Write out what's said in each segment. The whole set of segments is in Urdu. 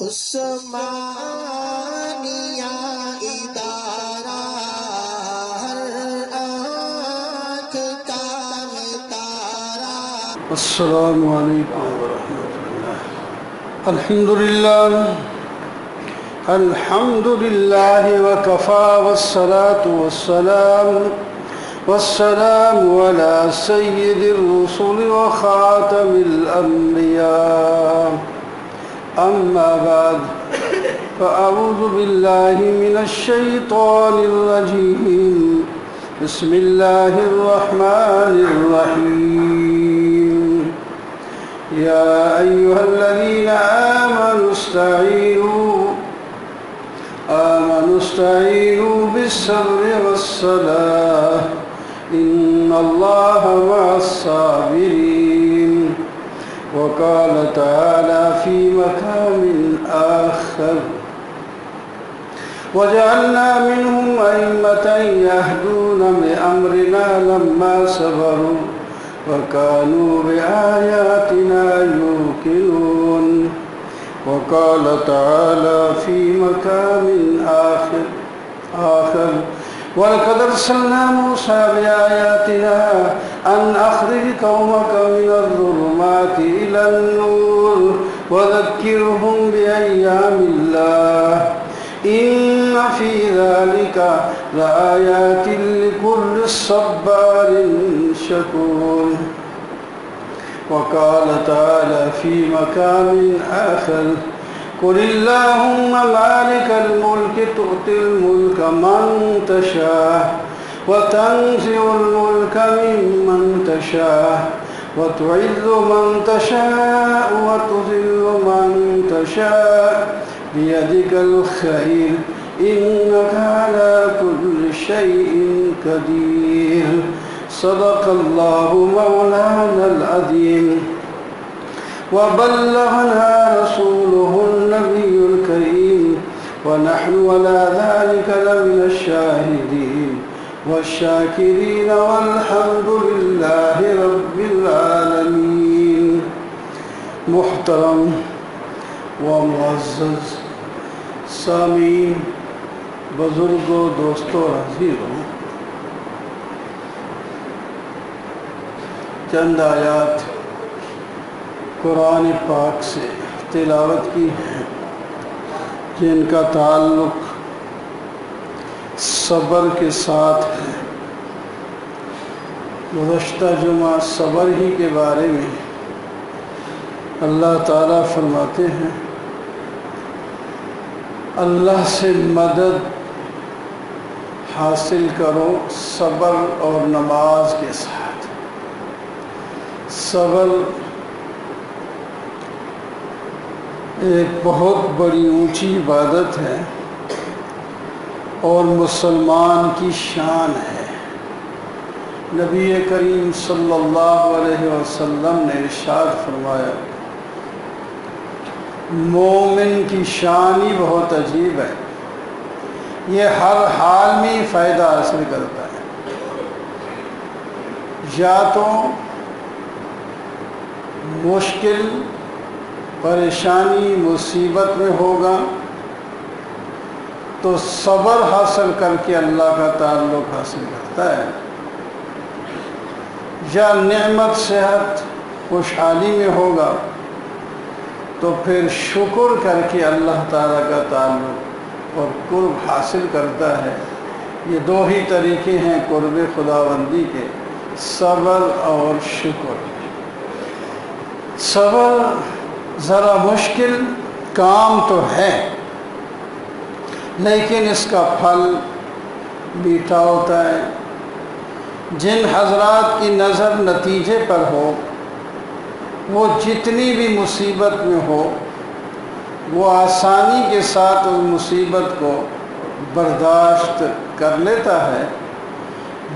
عثمانیہ ادارہ ہر آنکھ کا تارا۔ السلام علیکم ورحمۃ اللہ۔ الحمد للہ وکفا والصلاة والسلام علی سید الرسل وخاتم الانبیاء، اما بعد فاعوذ باللہ من الشیطان الرجیم، بسم اللہ الرحمن الرحیم۔ یا ایہا الذین آمنوا استعینوا بالصبر والصلاة ان اللہ مع الصابرین۔ وقال تعالی فی مقام آخر، وجعلنا منهم أئمة يهدون بأمرنا لما صبروا وكانوا بآياتنا يوقنون۔ وقال تعالى في مقام آخر وَلَقَدْ أَرْسَلْنَا مُوسَى بِآيَاتِنَا أَنْ أَخْرِجْ قَوْمَكَ مِنَ الظُّلُمَاتِ إِلَى النُّورِ وَذَكِّرْهُمْ بِأَيَّامِ اللَّهِ إِنَّ فِي ذَلِكَ لَآيَاتٍ لِكُلِّ صَبَّارٍ شَكُورٍ۔ وقال تعالى في مقام آخر قل اللهم مالك الملك تؤتي الملك من تشاء وتنزع الملك ممن تشاء وتعز من تشاء وتذل من تشاء بيدك الخير إنك على كل شيء قدير۔ صدق الله مولانا العظيم وبلغنا رسوله النبي الكريم ونحن على ذلك لمن الشاهدين والشاكرين والحمد لله رب العالمين۔ محترم و معزز سامعین، بزرگوں، دوستوں، عزیزوں، چند آیات قرآن پاک سے تلاوت کی ہیں جن کا تعلق صبر کے ساتھ ہے۔ گزشتہ جمعہ صبر ہی کے بارے میں اللہ تعالیٰ فرماتے ہیں اللہ سے مدد حاصل کرو صبر اور نماز کے ساتھ۔ صبر ایک بہت بڑی اونچی عبادت ہے اور مسلمان کی شان ہے۔ نبی کریم صلی اللہ علیہ وسلم نے ارشاد فرمایا مومن کی شان ہی بہت عجیب ہے، یہ ہر حال میں فائدہ حاصل کرتا ہے، یا تو مشکل پریشانی مصیبت میں ہوگا تو صبر حاصل کر کے اللہ کا تعلق حاصل کرتا ہے، یا نعمت صحت خوشحالی میں ہوگا تو پھر شکر کر کے اللہ تعالیٰ کا تعلق اور قرب حاصل کرتا ہے۔ یہ دو ہی طریقے ہیں قرب خداوندی کے، صبر اور شکر۔ صبر ذرا مشکل کام تو ہے لیکن اس کا پھل میٹھا ہوتا ہے۔ جن حضرات کی نظر نتیجے پر ہو وہ جتنی بھی مصیبت میں ہو وہ آسانی کے ساتھ اس مصیبت کو برداشت کر لیتا ہے،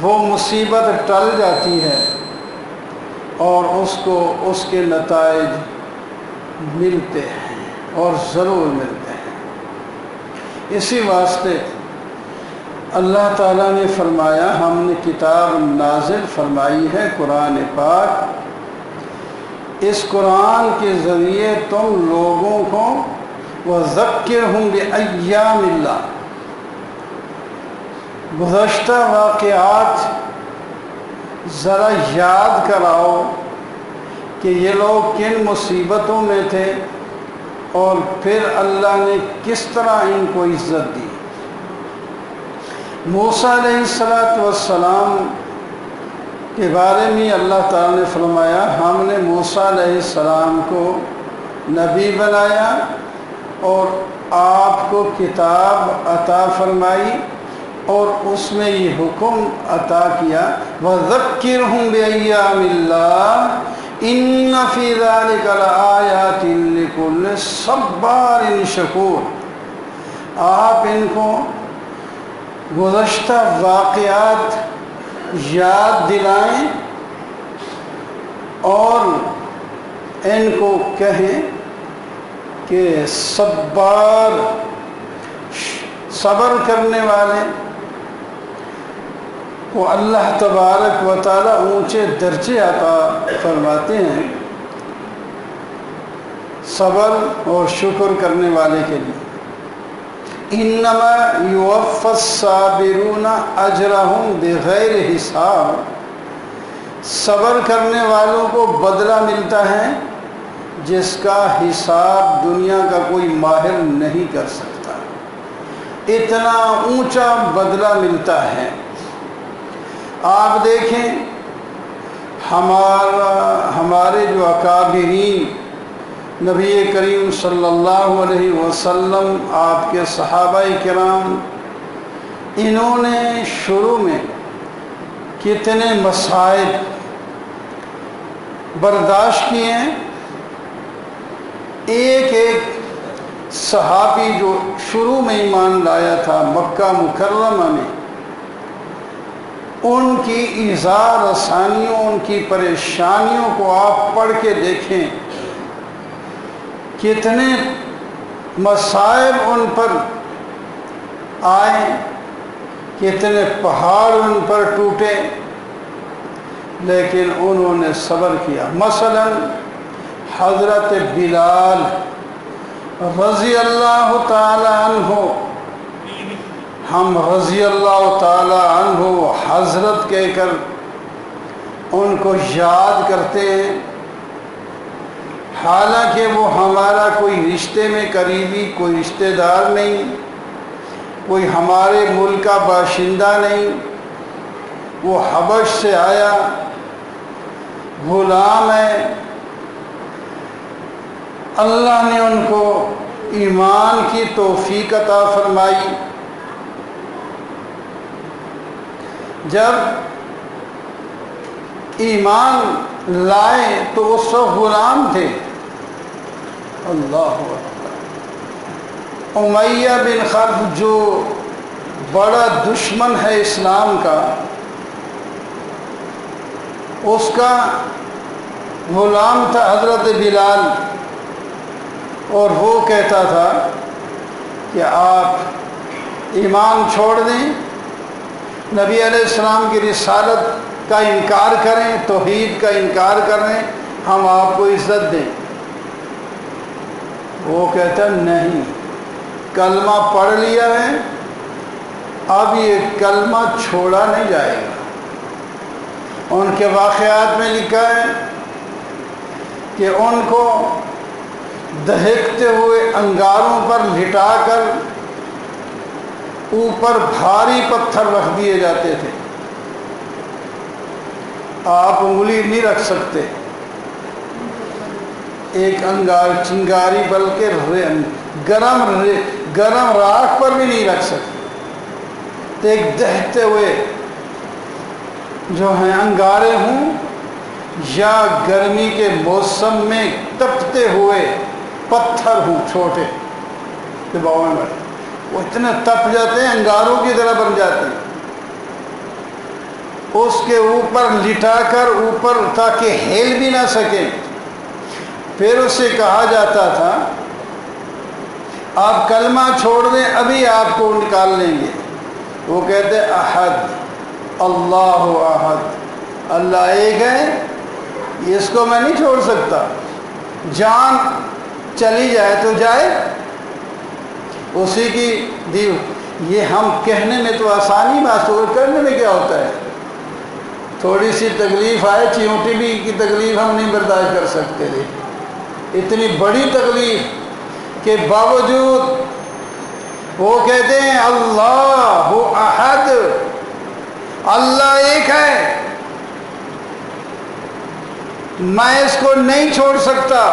وہ مصیبت ٹل جاتی ہے اور اس کو اس کے نتائج ملتے ہیں اور ضرور ملتے ہیں۔ اسی واسطے اللہ تعالیٰ نے فرمایا ہم نے کتاب نازل فرمائی ہے قرآن پاک، اس قرآن کے ذریعے تم لوگوں کو وَذَكِّرْهُمْ بِأَيَّامِ اللَّهِ، گزشتہ واقعات ذرا یاد کراؤ کہ یہ لوگ کن مصیبتوں میں تھے اور پھر اللہ نے کس طرح ان کو عزت دی۔ موسیٰ علیہ السلام کے بارے میں اللہ تعالیٰ نے فرمایا ہم نے موسیٰ علیہ السلام کو نبی بنایا اور آپ کو کتاب عطا فرمائی اور اس میں یہ حکم عطا کیا وَذَكِّرْهُمْ بِأَيَّامِ اللَّهِ إِنَّ فِي ذَلِكَ لَآيَاتٍ لِكُلِّ صَبَّارٍ شَكُورٍ۔ آپ ان کو گزشتہ واقعات یاد دلائیں اور ان کو کہیں کہ صبر کرنے والے کو اللہ تبارک و تعالی اونچے درجے عطا فرماتے ہیں صبر اور شکر کرنے والے کے لیے۔ انما یوفی الصابرون اجرہم بغیر حساب، صبر کرنے والوں کو بدلہ ملتا ہے جس کا حساب دنیا کا کوئی ماہر نہیں کر سکتا، اتنا اونچا بدلہ ملتا ہے۔ آپ دیکھیں ہمارے جو اکابرین نبی کریم صلی اللہ علیہ وسلم، آپ کے صحابہ کرام، انہوں نے شروع میں کتنے مصائب برداشت کیے ہیں۔ ایک صحابی جو شروع میں ایمان لایا تھا مکہ مکرمہ میں، ان کی ایذا رسانیوں، ان کی پریشانیوں کو آپ پڑھ کے دیکھیں، کتنے مصائب ان پر آئے، کتنے پہاڑ ان پر ٹوٹے، لیکن انہوں نے صبر کیا۔ مثلا حضرت بلال رضی اللہ تعالی عنہ، ہم رضی اللہ تعالی عنہ حضرت کہہ کر ان کو یاد کرتے ہیں، حالانکہ وہ ہمارا کوئی رشتے میں قریبی کوئی رشتہ دار نہیں، کوئی ہمارے ملک کا باشندہ نہیں، وہ حبش سے آیا، غلام ہے۔ اللہ نے ان کو ایمان کی توفیق عطا فرمائی۔ جب ایمان لائے تو وہ سب غلام تھے۔ اللہ اکبر۔ امیہ بن خلف جو بڑا دشمن ہے اسلام کا، اس کا غلام تھا حضرت بلال، اور وہ کہتا تھا کہ آپ ایمان چھوڑ دیں، نبی علیہ السلام کی رسالت کا انکار کریں، توحید کا انکار کریں، ہم آپ کو عزت دیں۔ وہ کہتا نہیں، کلمہ پڑھ لیا ہے، اب یہ کلمہ چھوڑا نہیں جائے گا۔ ان کے واقعات میں لکھا ہے کہ ان کو دہکتے ہوئے انگاروں پر لٹا کر اوپر بھاری پتھر رکھ دیے جاتے تھے، آپ انگلی نہیں رکھ سکتے، ایک انگار چنگاری بلکہ گرم راکھ پر بھی نہیں رکھ سکتے، تو ایک دہتے ہوئے جو ہیں انگارے ہوں یا گرمی کے موسم میں تپتے ہوئے پتھر ہوں چھوٹے دباؤ میں، وہ اتنے تپ جاتے ہیں انگاروں کی طرح بن جاتے ہیں، اس کے اوپر لٹا کر اوپر تاکہ ہل بھی نہ سکیں۔ پھر اسے کہا جاتا تھا آپ کلمہ چھوڑ دیں، ابھی آپ کو نکال لیں گے۔ وہ کہتے احد، اللہ احد، اللہ ایک ہے، اس کو میں نہیں چھوڑ سکتا، جان چلی جائے تو جائے، اسی کی دی. یہ ہم کہنے میں تو آسانی محسوس، کرنے میں کیا ہوتا ہے؟ تھوڑی سی تکلیف آئے، چیونٹی بھی کی تکلیف ہم نہیں برداشت کر سکتے تھے، اتنی بڑی تکلیف کے باوجود وہ کہتے ہیں اللہ احد، اللہ ایک ہے، میں اس کو نہیں چھوڑ سکتا.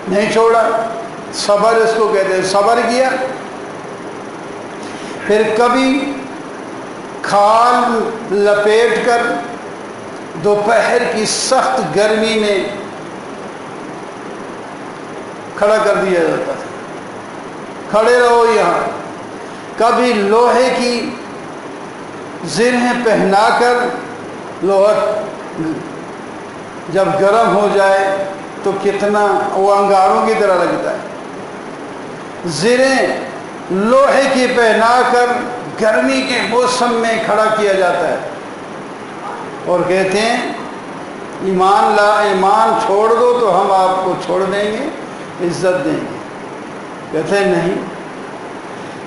نہیں چھوڑا. صبر اس کو کہتے ہیں. صبر کیا. پھر کبھی کھال لپیٹ کر دوپہر کی سخت گرمی میں کھڑا کر دیا جاتا تھا، کھڑے رہو یہاں. کبھی لوہے کی زرہیں پہنا کر، لوہا جب گرم ہو جائے تو کتنا وہ انگاروں کی طرح لگتا ہے، زرہیں لوہے کی پہنا کر گرمی کے موسم میں کھڑا کیا جاتا ہے اور کہتے ہیں ایمان چھوڑ دو تو ہم آپ کو چھوڑ دیں گے، عزت دیں گے. کہتے ہیں نہیں،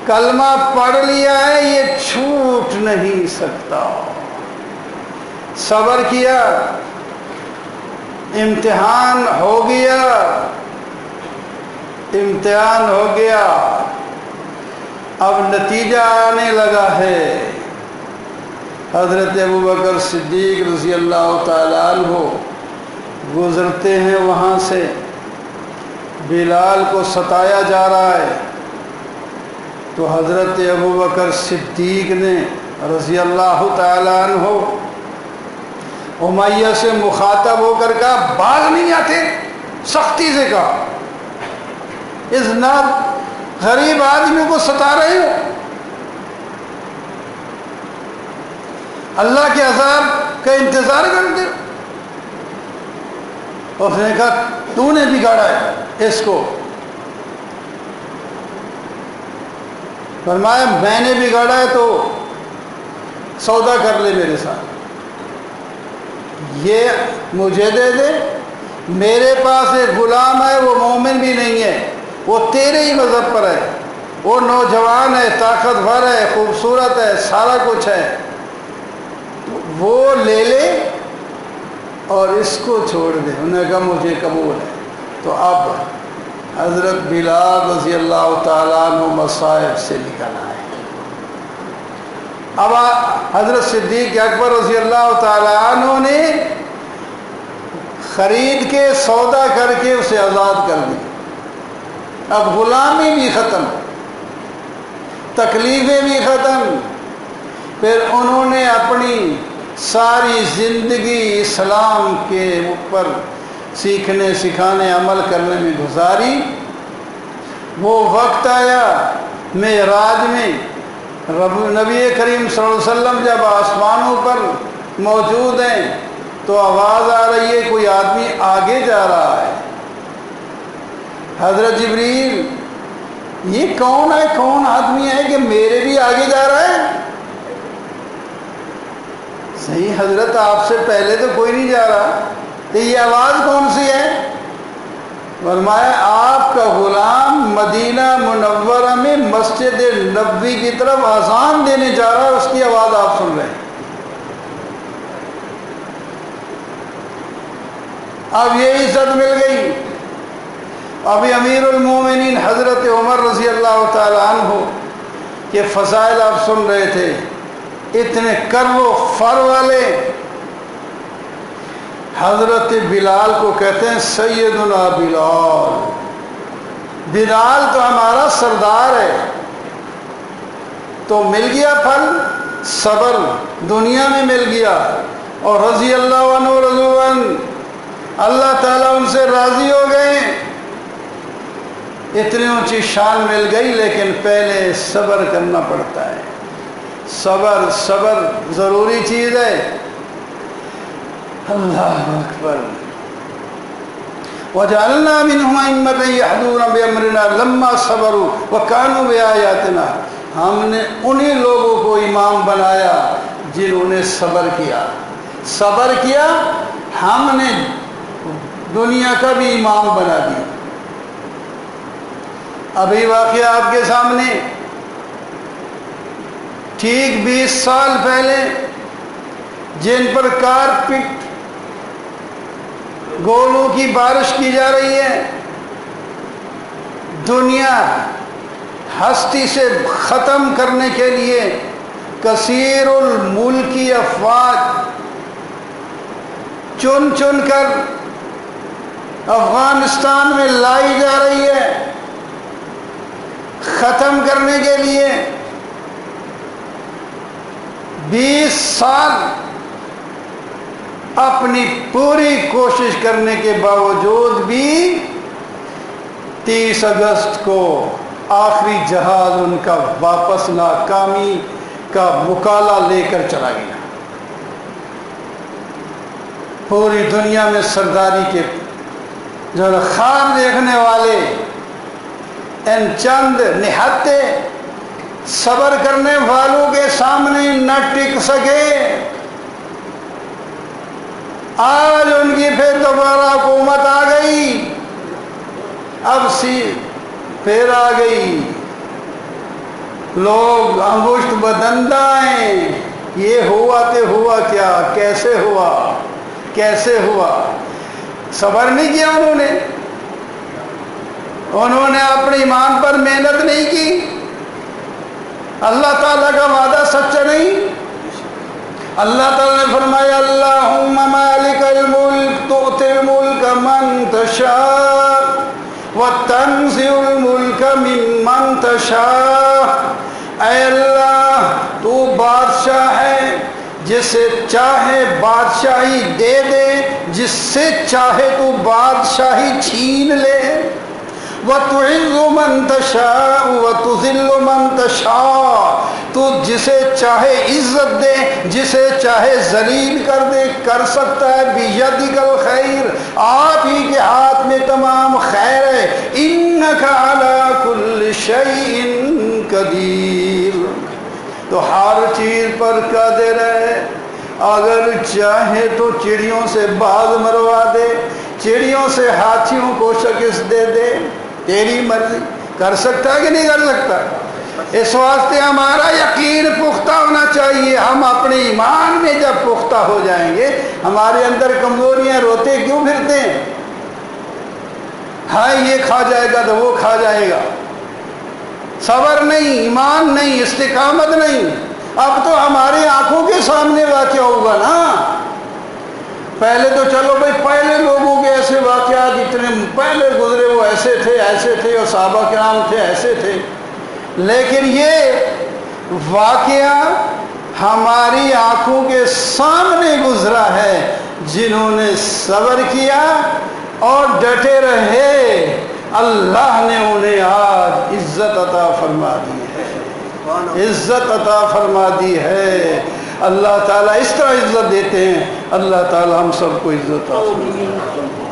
کلمہ پڑھ لیا ہے یہ چھوٹ نہیں سکتا. صبر کیا، امتحان ہو گیا، امتحان ہو گیا، اب نتیجہ آنے لگا ہے. حضرت ابوبکر صدیق رضی اللہ تعالیٰ عنہ گزرتے ہیں وہاں سے، بلال کو ستایا جا رہا ہے تو حضرت ابوبکر صدیق نے رضی اللہ تعالیٰ عنہ امیہ سے مخاطب ہو کر کہا باز نہیں آتے، سختی سے کہا اس غریب آدمی کو ستا رہے ہو، اللہ کے عذاب کا انتظار کرتے ہو. اس نے کہا تو نے بگاڑا ہے اس کو. فرمایا میں نے بگاڑا ہے تو سودا کر لے میرے ساتھ، یہ مجھے دے دے، میرے پاس ایک غلام ہے وہ مومن بھی نہیں ہے، وہ تیرے ہی مذہب پر ہے، وہ نوجوان ہے، طاقتور ہے، خوبصورت ہے، سارا کچھ ہے، وہ لے لے اور اس کو چھوڑ دے. انہوں نے کہا مجھے قبول ہے. تو اب حضرت بلال رضی اللہ تعالیٰ عنہ مصائب سے نکل آئے. اب حضرت صدیق اکبر رضی اللہ تعالیٰ عنہ نے خرید کے سودا کر کے اسے آزاد کر دی. اب غلامی بھی ختم، تکلیفیں بھی ختم. پھر انہوں نے اپنی ساری زندگی اسلام کے اوپر سیکھنے سکھانے عمل کرنے میں گزاری. وہ وقت آیا معراج میں نبی کریم صلی اللہ علیہ وسلم جب آسمانوں پر موجود ہیں تو آواز آ رہی ہے کوئی آدمی آگے جا رہا ہے. حضرت جبریل یہ کون ہے، کون آدمی ہے کہ میرے بھی آگے جا رہا ہے؟ صحیح حضرت آپ سے پہلے تو کوئی نہیں جا رہا، تو یہ آواز کون سی ہے؟ فرمایا آپ کا غلام مدینہ منورہ میں مسجد نبوی کی طرف اذان دینے جا رہا ہے، اس کی آواز آپ سن رہے ہیں. اب یہ عزت مل گئی. ابھی امیر المومنین حضرت عمر رضی اللہ تعالیٰ عنہ کے فضائل آپ سن رہے تھے، اتنے کر و فر والے. حضرت بلال کو کہتے ہیں سیدنا بلال. بلال تو ہمارا سردار ہے. تو مل گیا پھل، صبر دنیا میں مل گیا، اور رضی اللہ عنہ رضوان، اللہ تعالیٰ ان سے راضی ہو گئے. اتنی اونچی شان مل گئی، لیکن پہلے صبر کرنا پڑتا ہے. صبر ضروری چیز ہے. اللہ اکبر. وَجَعَلْنَا مِنْهُمْ أَئِمَّةً يَهْدُونَ بِأَمْرِنَا لَمَّا صَبَرُوا وَكَانُوا بِآيَاتِنَا. ہم نے انہی لوگوں کو امام بنایا جنہوں نے صبر کیا. ہم نے دنیا کا بھی امام بنا دیا. ابھی واقعہ آپ کے سامنے، ٹھیک 20 سال پہلے جن پر کارپٹ گولوں کی بارش کی جا رہی ہے، دنیا ہستی سے ختم کرنے کے لیے کثیر الملکی افواج چن چن کر افغانستان میں لائی جا رہی ہے ختم کرنے کے لیے۔ 20 سال اپنی پوری کوشش کرنے کے باوجود بھی 30 اگست کو آخری جہاز ان کا واپس ناکامی کا مکالہ لے کر چلا گیا۔ پوری دنیا میں سرداری کے جو خواب دیکھنے والے ان چند نہتے صبر کرنے والوں کے سامنے نہ ٹک سکے۔ آج ان کی پھر دوبارہ حکومت آ گئی، اب پھر آ گئی، لوگ انگشت بدندہ ہیں، یہ ہوا تو ہوا کیا، کیسے ہوا، کیسے ہوا؟ صبر نہیں کیا انہوں نے اپنے ایمان پر محنت نہیں کی، اللہ تعالیٰ کا وعدہ سچا نہیں۔ اللہ تعالیٰ نے فرمایا اللہم مالک الملک تؤتی الملک من تشاء وتنزع الملک ممن تشاء۔ اے اللہ تو بادشاہ ہے، جسے چاہے بادشاہی دے دے، جس سے چاہے تو بادشاہی چھین لے۔ وَتُعِزُّ مَن تَشَاءُ وَتُذِلُّ مَن تَشَاءُ، تو جسے چاہے عزت دے، جسے چاہے ذلیل کر دے، کر سکتا ہے۔ بِيَدِكَ الْخَيْرُ، آپ ہی کے ہاتھ میں تمام خیر ہے۔ إِنَّكَ عَلَى كُلِّ شَيْءٍ قَدِيرٌ، تو ہر چیز پر قادر ہے۔ اگر چاہے تو چڑیوں سے باز مروا دے، چڑیوں سے ہاتھیوں کو شکست دے دے، تیری مرضی۔ کر سکتا ہے کہ نہیں کر سکتا؟ اس واسطے ہمارا یقین پختہ ہونا چاہیے۔ ہم اپنے ایمان میں جب پختہ ہو جائیں گے، ہمارے اندر کمزوریاں روتے کیوں پھرتے ہیں؟ ہاں یہ کھا جائے گا تو وہ کھا جائے گا، صبر نہیں، ایمان نہیں، استقامت نہیں۔ اب تو ہماری آنکھوں کے سامنے واقعہ ہوگا نا۔ پہلے تو چلو بھائی، پہلے لوگوں کے ایسے واقعات اتنے پہلے گزرے، وہ ایسے تھے اور صحابہ کرام تھے ایسے تھے، لیکن یہ واقعہ ہماری آنکھوں کے سامنے گزرا ہے۔ جنہوں نے صبر کیا اور ڈٹے رہے، اللہ نے انہیں آج عزت عطا فرما دی ہے، عزت عطا فرما دی ہے۔ اللہ تعالیٰ اس طرح عزت دیتے ہیں، اللہ تعالیٰ ہم سب کو عزت عطا فرمائے۔